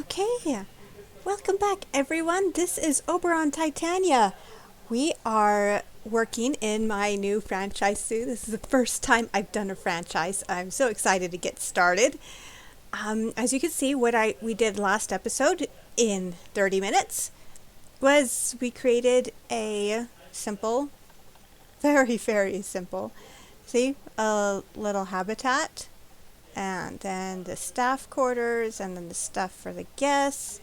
Okay, welcome back everyone. This is Oberon Titania. We are working in my new franchise too. This is the first time I've done a franchise. I'm so excited to get started. As you can see, what we did last episode in 30 minutes was we created a simple, very simple, see, a little habitat, and then the staff quarters, and then the stuff for the guests.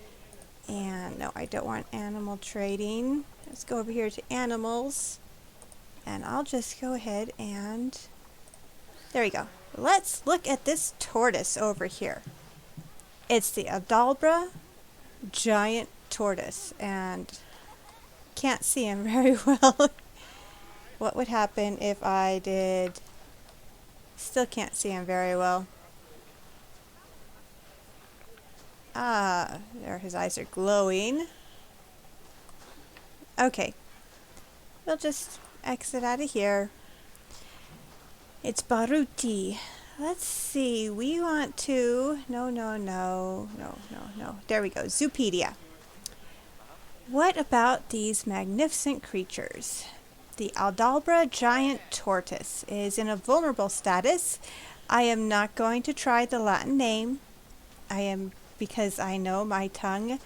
And no, I don't want animal trading. Let's go over here to animals. And I'll just go ahead and... There we go. Let's look at this tortoise over here. It's the Aldalbra giant tortoise. And can't see him very well. What would happen if I did... Still can't see him very well. Ah, there his eyes are glowing. Okay. We'll just exit out of here. It's Baruti. Let's see. We want to... No. There we go. Zoopedia. What about these magnificent creatures? The Aldalbra giant tortoise is in a vulnerable status. I am not going to try the Latin name. Because I know my tongue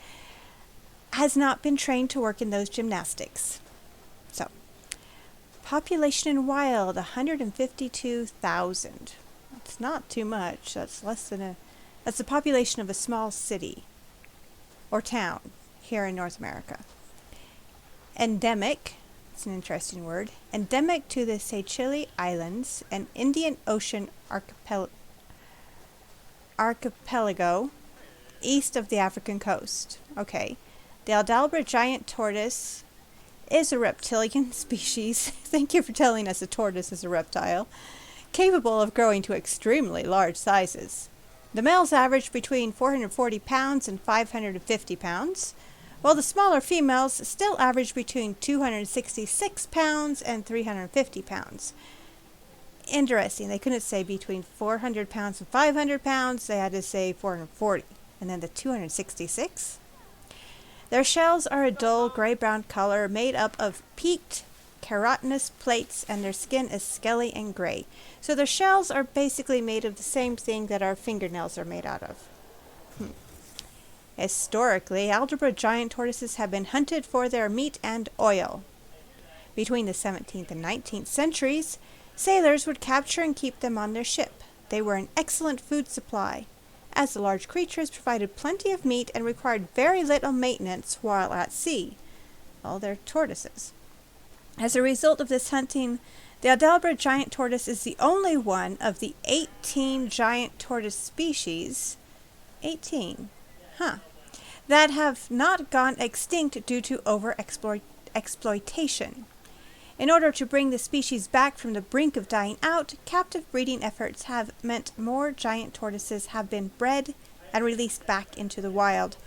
has not been trained to work in those gymnastics. So, population in wild, 152,000. That's not too much. That's that's the population of a small city or town here in North America. Endemic, it's an interesting word, endemic to the Seychelles Islands and Indian Ocean archipelago, east of the African coast. Okay. The Aldalbra giant tortoise is a reptilian species. Thank you for telling us a tortoise is a reptile. Capable of growing to extremely large sizes. The males average between 440 pounds and 550 pounds, while the smaller females still average between 266 pounds and 350 pounds. Interesting. They couldn't say between 400 pounds and 500 pounds. They had to say 440. And then the 266. Their shells are a dull gray-brown color made up of peaked keratinous plates, and their skin is scaly and gray. So their shells are basically made of the same thing that our fingernails are made out of. Historically, Aldalbra giant tortoises have been hunted for their meat and oil. Between the 17th and 19th centuries, sailors would capture and keep them on their ship. They were an excellent food supply, as the large creatures provided plenty of meat and required very little maintenance while at sea. Well, they're tortoises. As a result of this hunting, the Aldalbra giant tortoise is the only one of the 18 giant tortoise species, 18, that have not gone extinct due to exploitation. In order to bring the species back from the brink of dying out, captive breeding efforts have meant more giant tortoises have been bred and released back into the wild,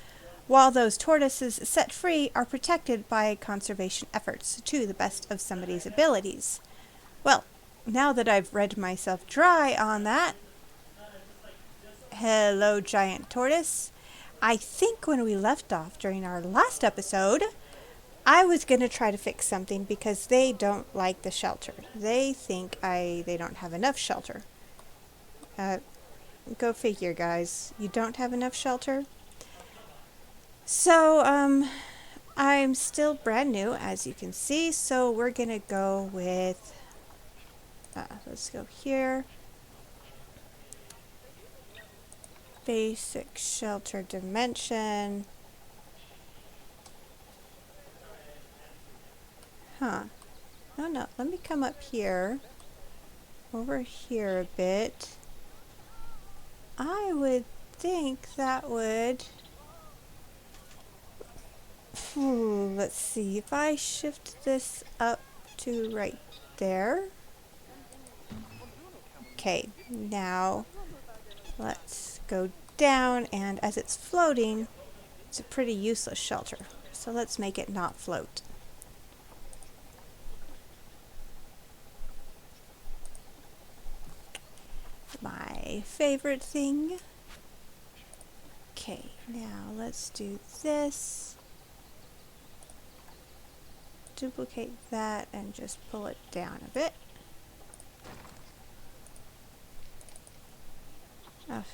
while those tortoises set free are protected by conservation efforts to the best of somebody's abilities. Well, now that I've read myself dry on that, hello giant tortoise. I think when we left off during our last episode, I was going to try to fix something because they don't like the shelter. They think they don't have enough shelter. Go figure, guys. You don't have enough shelter? So, I'm still brand new, as you can see, so we're going to go with... let's go here. Basic shelter dimension. No, let me come up here, over here a bit. I would think that would, let's see, if I shift this up to right there. Okay, now let's go down, and as it's floating, it's a pretty useless shelter. So let's make it not float. My favorite thing. Okay, now let's do this. Duplicate that and just pull it down a bit. Oh.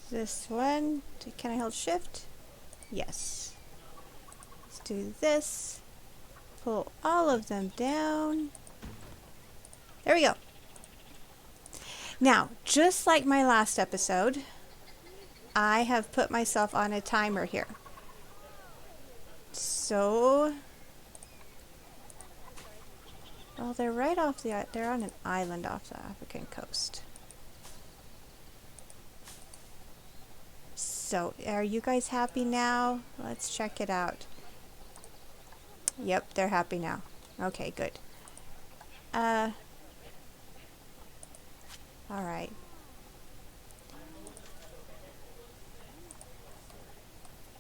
This one, can I hold shift? Yes. Let's do this. Pull all of them down. There we go. Now, just like my last episode, I have put myself on a timer here. So, well, they're right off they're on an island off the African coast. So, are you guys happy now? Let's check it out. Yep, they're happy now. Okay, good. Alright.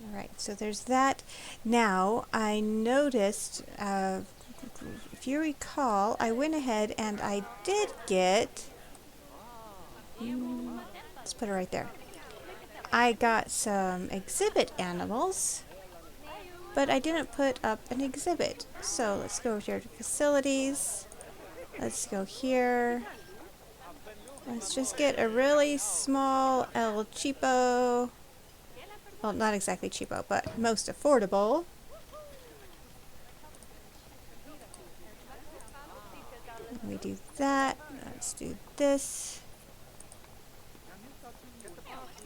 Alright, so there's that. Now, I noticed, if you recall, I went ahead and I did get... let's put it right there. I got some exhibit animals, but I didn't put up an exhibit. So let's go over here to facilities. Let's go here. Let's just get a really small El Cheapo. Well, not exactly cheapo, but most affordable. Let me do that. Let's do this.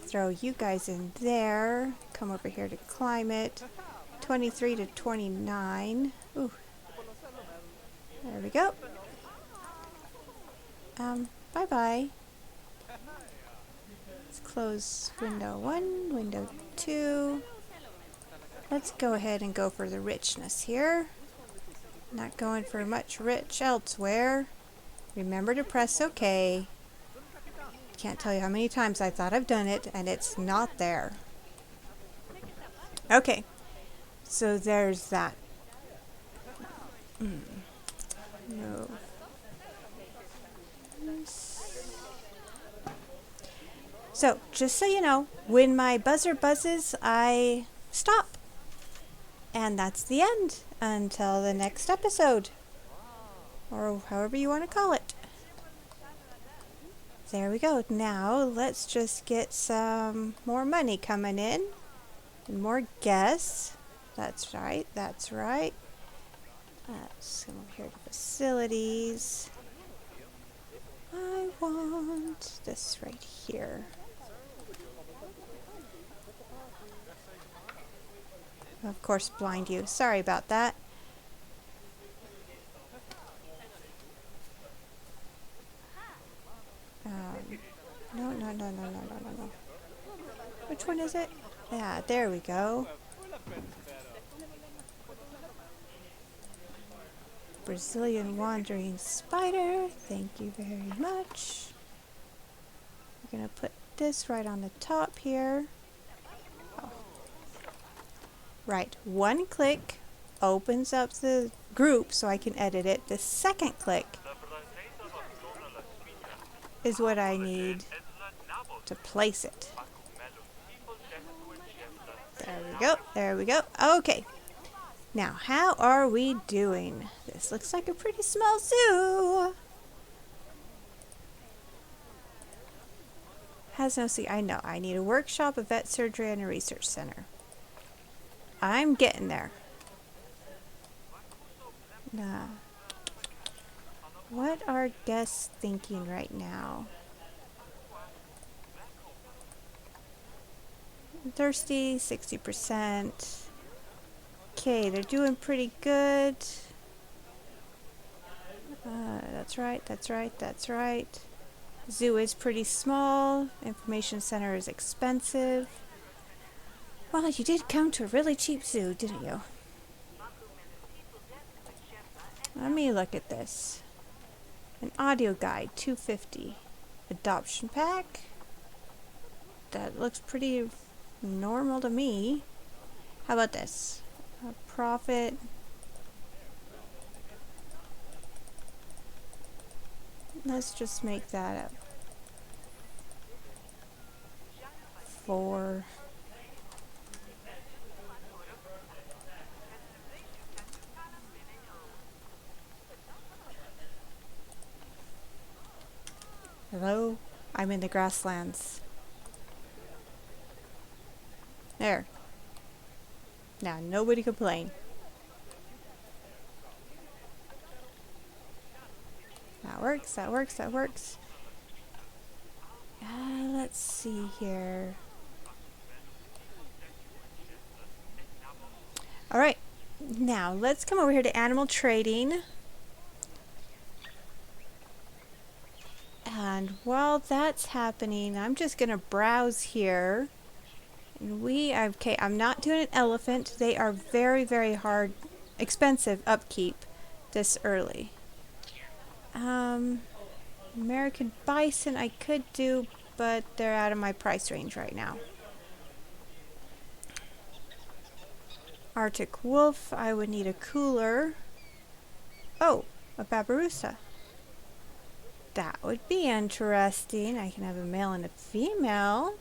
Throw you guys in there. Come over here to climate. 23 to 29. Ooh. There we go. Bye-bye. Let's close window 1, window 2. Let's go ahead and go for the richness here. Not going for much rich elsewhere. Remember to press OK. Can't tell you how many times I thought I've done it and it's not there. Okay, so there's that. No. So, just so you know, when my buzzer buzzes, I stop. And that's the end until the next episode. Or however you want to call it. There we go. Now, let's just get some more money coming in. And more guests. That's right, that's right. Let's come over here to facilities. I want this right here. Of course, blind you. Sorry about that. No. Which one is it? Yeah, there we go. Brazilian wandering spider. Thank you very much. We're going to put this right on the top here. Oh. Right, one click opens up the group so I can edit it. The second click is what I need to place it. There we go. Okay. Now, how are we doing? This looks like a pretty small zoo. Has no seat. I know. I need a workshop, a vet surgery, and a research center. I'm getting there. Nah. What are guests thinking right now? Thirsty, 60%. Okay, they're doing pretty good. That's right. Zoo is pretty small. Information center is expensive. Well, you did come to a really cheap zoo, didn't you? Let me look at this. An audio guide, $250. Adoption pack. That looks pretty normal to me. How about this? A profit. Let's just make that a 4. Hello? I'm in the grasslands. There. Now, nobody complain. That works, that works, that works. Let's see here. Alright, now let's come over here to animal trading. And while that's happening, I'm just going to browse here. And okay, I'm not doing an elephant. They are very, very hard, expensive upkeep this early. American bison I could do, but they're out of my price range right now. Arctic wolf, I would need a cooler. Oh, a Babirusa. That would be interesting. I can have a male and a female.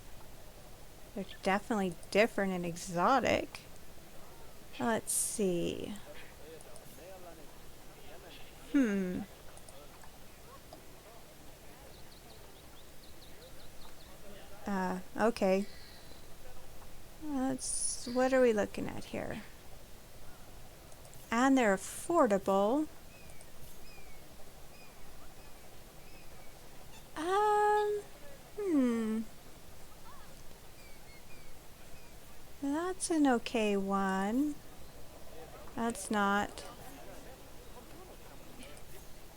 They're definitely different and exotic. Let's see. Okay. What are we looking at here? And they're affordable. That's an okay one. That's not.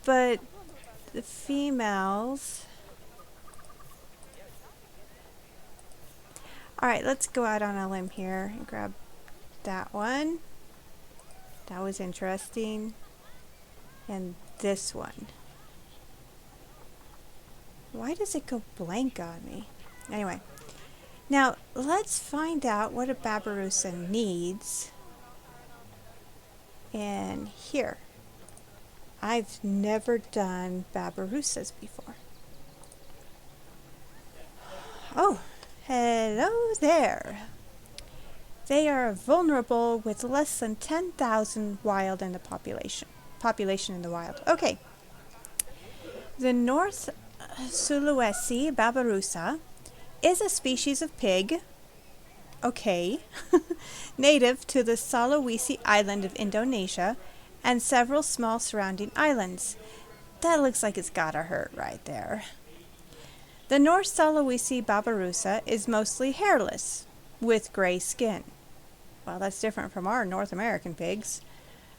But the females. Alright, let's go out on a limb here and grab that one. That was interesting. And this one. Why does it go blank on me? Anyway. Now, let's find out what a Babirusa needs in here. I've never done Babirusas before. Oh, hello there. They are vulnerable with less than 10,000 wild in the population in the wild. Okay. The North Sulawesi Babirusa is a species of pig, okay, native to the Sulawesi island of Indonesia and several small surrounding islands. That looks like it's gotta hurt right there. The North Sulawesi Babirusa is mostly hairless, with gray skin. Well, that's different from our North American pigs.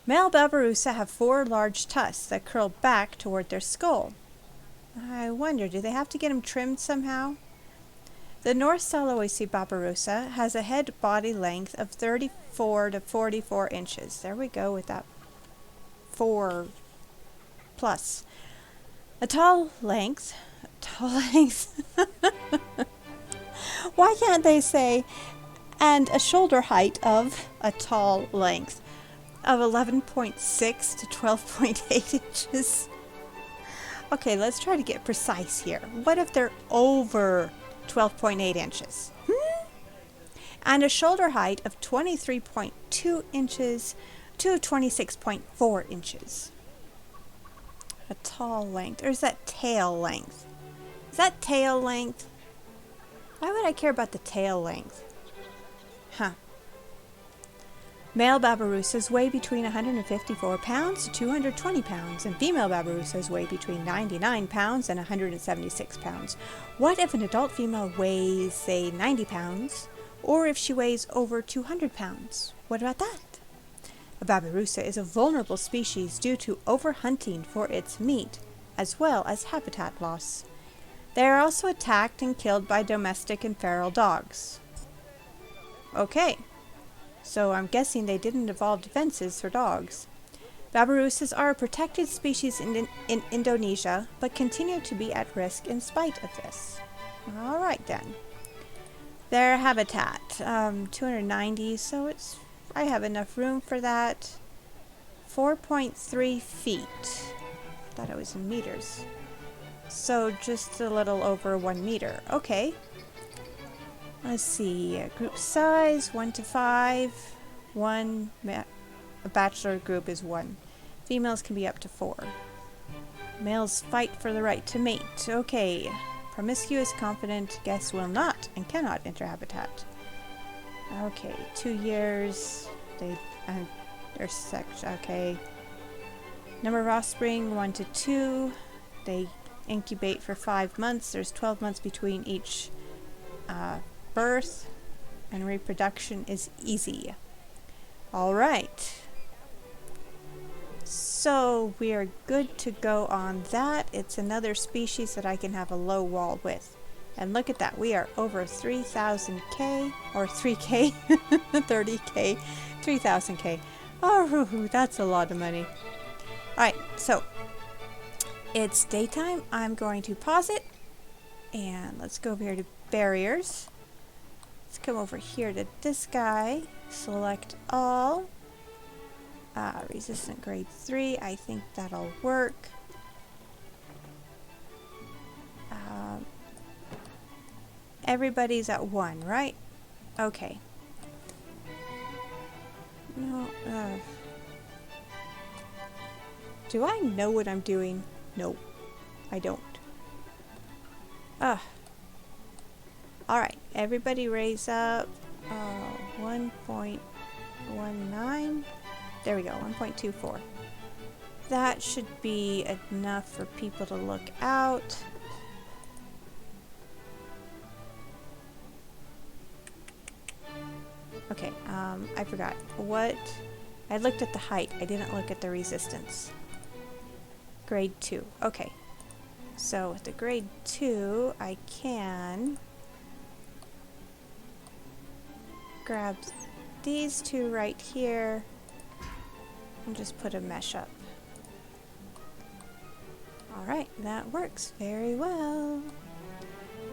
Male Babirusa have 4 large tusks that curl back toward their skull. I wonder, do they have to get them trimmed somehow? The North Sulawesi Babirusa has a head body length of 34 to 44 inches. There we go with that 4 plus. A tall length. Why can't they say, and a shoulder height of a tall length of 11.6 to 12.8 inches? Okay, let's try to get precise here. What if they're over 12.8 inches? And a shoulder height of 23.2 inches to 26.4 inches. A tall length. Or is that tail length? Is that tail length? Why would I care about the tail length? Huh. Male Babirusas weigh between 154 pounds to 220 pounds, and female Babirusas weigh between 99 pounds and 176 pounds. What if an adult female weighs, say, 90 pounds, or if she weighs over 200 pounds? What about that? A Babirusa is a vulnerable species due to overhunting for its meat, as well as habitat loss. They are also attacked and killed by domestic and feral dogs. Okay. So I'm guessing they didn't evolve defenses for dogs. Babirusas are a protected species in Indonesia, but continue to be at risk in spite of this. Alright then. Their habitat, 290, so I have enough room for that. 4.3 feet. Thought it was in meters. So just a little over 1 meter. Okay. Let's see. Group size 1 to 5. A bachelor group is 1. Females can be up to 4. Males fight for the right to mate. Okay. Promiscuous, confident guests will not and cannot enter habitat. Okay. 2 years. Their sex. Okay. Number of offspring 1 to 2. They incubate for 5 months. There's 12 months between each birth, and reproduction is easy. All right. So we are good to go on that. It's another species that I can have a low wall with. And look at that. We are over 3,000K or 3K, 30K, 3,000K. Oh, that's a lot of money. All right. So it's daytime. I'm going to pause it. And let's go over here to barriers. Let's come over here to this guy. Select all. Resistant grade 3. I think that'll work. Everybody's at 1, right? Okay. No. Do I know what I'm doing? No, I don't. Alright, everybody raise up 1.19. There we go, 1.24. That should be enough for people to look out. Okay, I forgot. I looked at the height, I didn't look at the resistance. Grade 2, okay. So with the grade 2, I can grab these two right here and just put a mesh up. Alright, that works very well.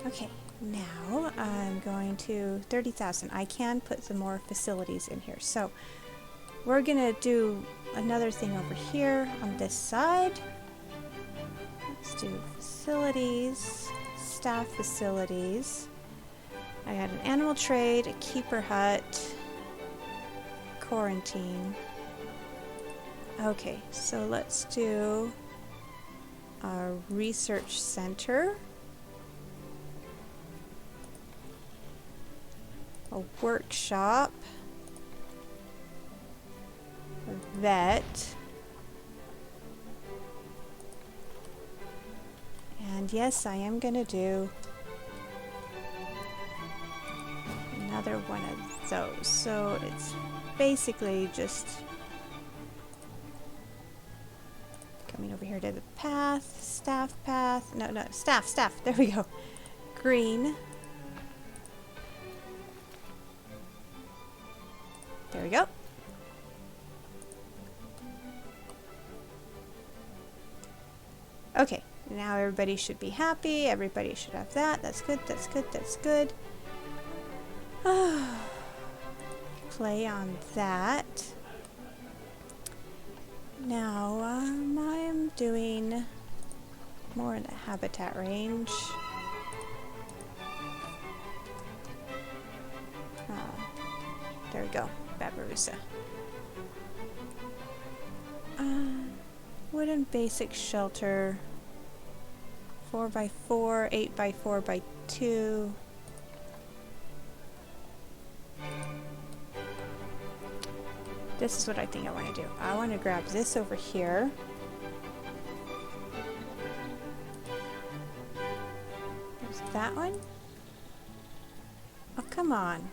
Okay, now I'm going to 30,000. I can put some more facilities in here. So we're gonna do another thing over here on this side. Let's do facilities, staff facilities. I got an animal trade, a keeper hut, quarantine. Okay, so let's do a research center, a workshop, a vet, and yes, I am gonna do another one of those. So it's basically just coming over here to the path, staff path. No, staff. There we go. Green. There we go. Okay, now everybody should be happy. Everybody should have that. That's good, that's good, that's good. Play on that. Now, I am doing more in the habitat range. There we go, Babirusa. Wooden basic shelter. 4x4, 8x4x2. This is what I think I want to do. I want to grab this over here. There's that one. Oh, come on.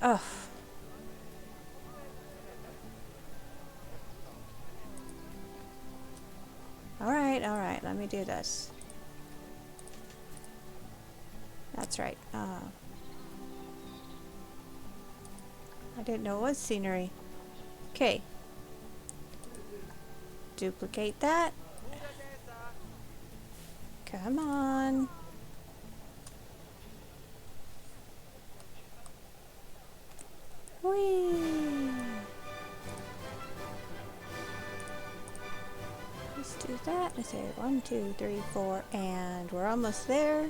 Ugh. Alright, let me do this. That's right. I didn't know it was scenery. Okay. Duplicate that. Come on. Whee! Let's do that. I say 1, 2, 3, 4, and we're almost there.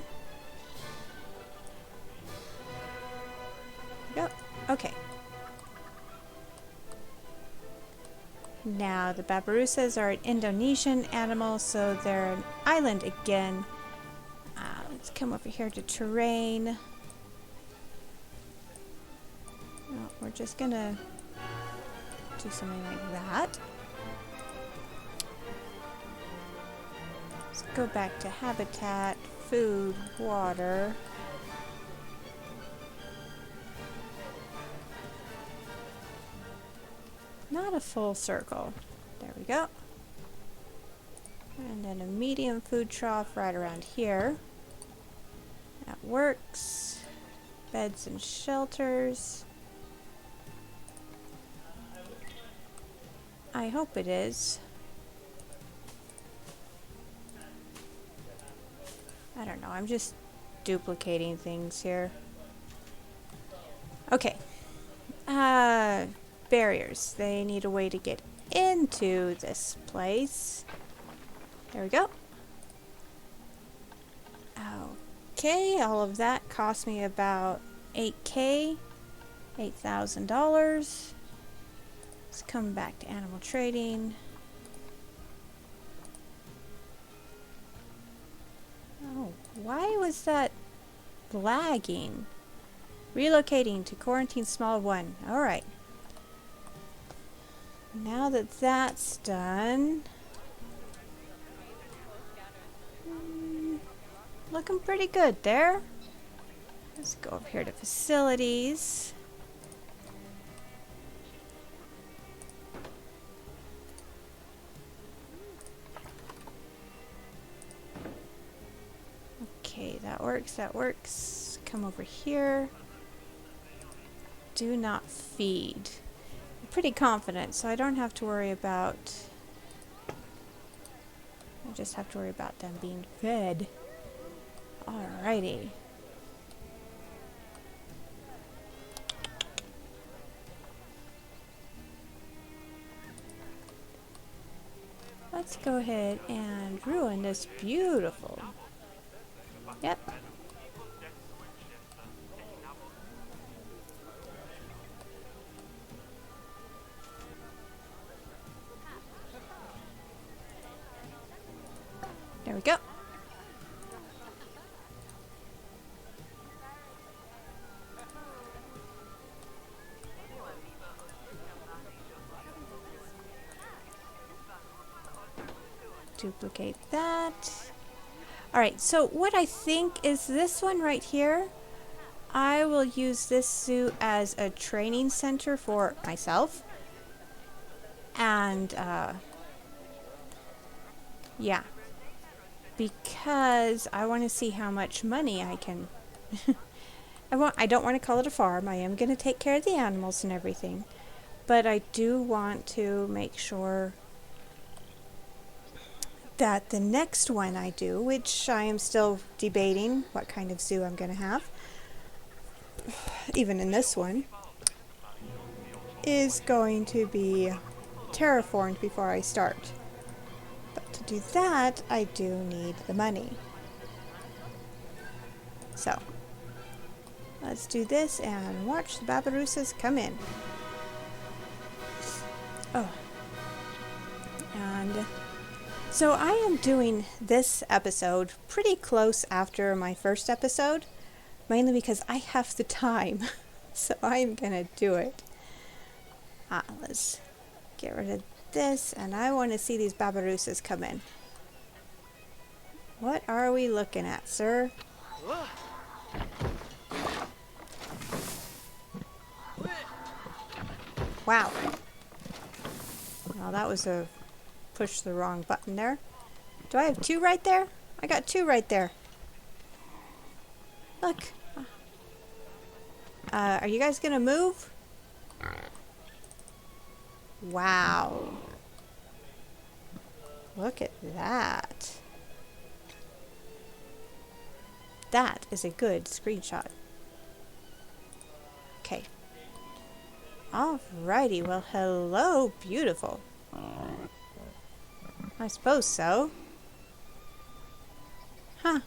Yep. Okay. Now the Babirusas are an Indonesian animal, so they're an island again. Let's come over here to terrain. Oh, we're just gonna do something like that. Let's go back to habitat, food, water. Not a full circle. There we go. And then a medium food trough right around here. That works. Beds and shelters. I hope it is. I don't know, I'm just duplicating things here. Okay. Barriers. They need a way to get into this place. There we go. Okay, all of that cost me about $8,000. Let's come back to animal trading. Oh, why was that lagging? Relocating to quarantine small 1. Alright. Now that that's done, looking pretty good there. Let's go over here to facilities. Okay, that works, that works. Come over here. Do not feed. I'm pretty confident, so I don't have to worry about... I just have to worry about them being fed. Alrighty. Let's go ahead and ruin this beautiful... Yep. There we go. Duplicate that. Alright, so what I think is this one right here. I will use this zoo as a training center for myself. And, yeah. Because I want to see how much money I can... I don't want to call it a farm. I am going to take care of the animals and everything. But I do want to make sure that the next one I do, which I am still debating what kind of zoo I'm going to have, even in this one, is going to be terraformed before I start. But to do that, I do need the money. So, let's do this and watch the Babirusas come in. Oh. And... so I am doing this episode pretty close after my first episode, mainly because I have the time, so I'm gonna do it. Let's get rid of this, and I want to see these Babirusas come in. What are we looking at, sir? Wow. Well, that was a... push the wrong button there. Do I have 2 right there? I got 2 right there. Look. Are you guys gonna move? Wow. Look at that. That is a good screenshot. Okay. Alrighty, well, hello, beautiful. I suppose so. Huh.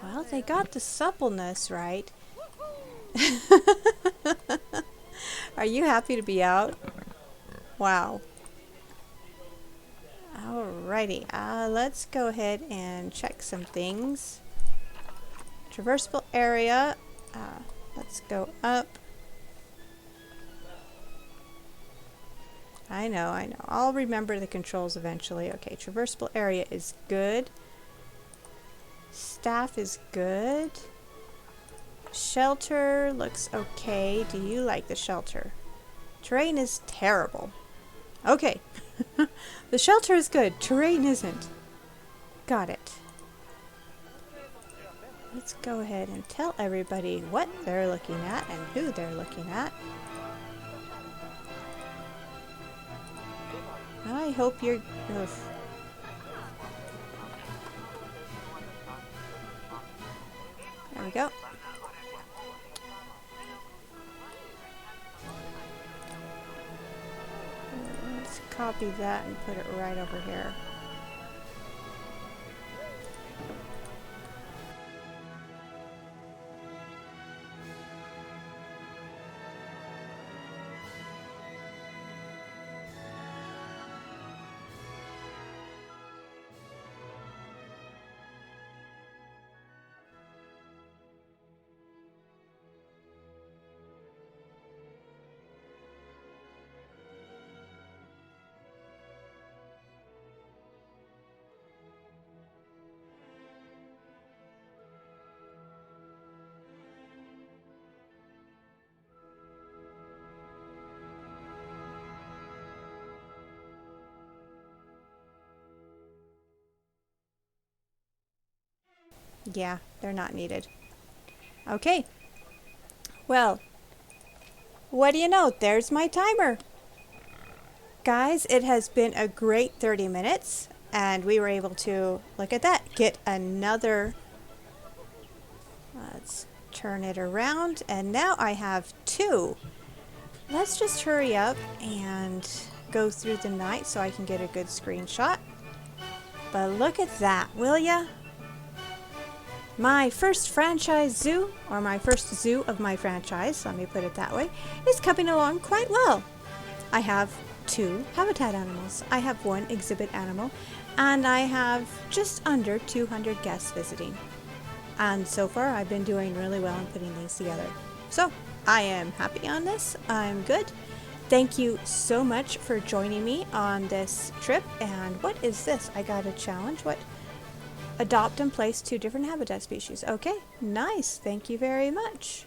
Well, they got the suppleness right. Are you happy to be out? Wow. Alrighty, let's go ahead and check some things. Traversable area. Let's go up. I know. I'll remember the controls eventually. Okay, traversable area is good. Staff is good. Shelter looks okay. Do you like the shelter? Terrain is terrible. Okay. The shelter is good. Terrain isn't. Got it. Let's go ahead and tell everybody what they're looking at and who they're looking at. I hope you're... Ugh. There we go. Let's copy that and put it right over here. Yeah, they're not needed. Okay. Well, what do you know? There's my timer. Guys, it has been a great 30 minutes, and we were able to, look at that, get another, let's turn it around, and now I have 2. Let's just hurry up and go through the night so I can get a good screenshot. But look at that, will ya? My first franchise zoo, or my first zoo of my franchise, let me put it that way, is coming along quite well. I have 2 habitat animals, I have 1 exhibit animal, and I have just under 200 guests visiting. And so far I've been doing really well in putting these together. So I am happy on this, I'm good. Thank you so much for joining me on this trip. And what is this? I got a challenge. What? Adopt and place 2 different habitat species. Okay, nice. Thank you very much.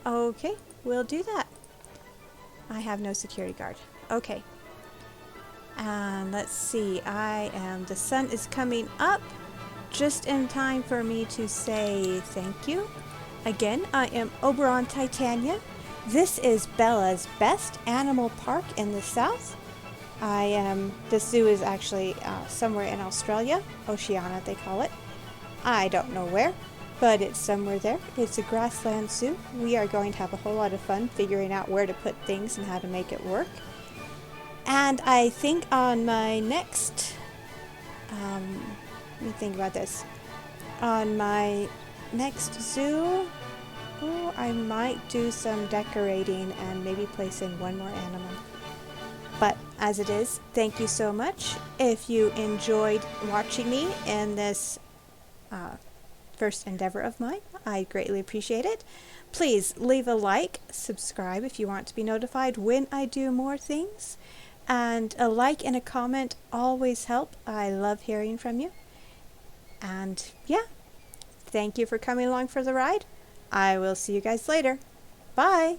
Okay, we'll do that. I have no security guard. Okay. And let's see. The sun is coming up just in time for me to say thank you. Again, I am Oberon Titania. This is Bella's Best Animal Park in the south. This zoo is actually somewhere in Australia, Oceania they call it. I don't know where, but it's somewhere there. It's a grassland zoo. We are going to have a whole lot of fun figuring out where to put things and how to make it work. And I think on my next, let me think about this. On my next zoo, I might do some decorating and maybe place in 1 more animal. But as it is, thank you so much. If you enjoyed watching me in this first endeavor of mine, I greatly appreciate it. Please leave a like, subscribe if you want to be notified when I do more things. And a like and a comment always help. I love hearing from you. And yeah, thank you for coming along for the ride. I will see you guys later. Bye!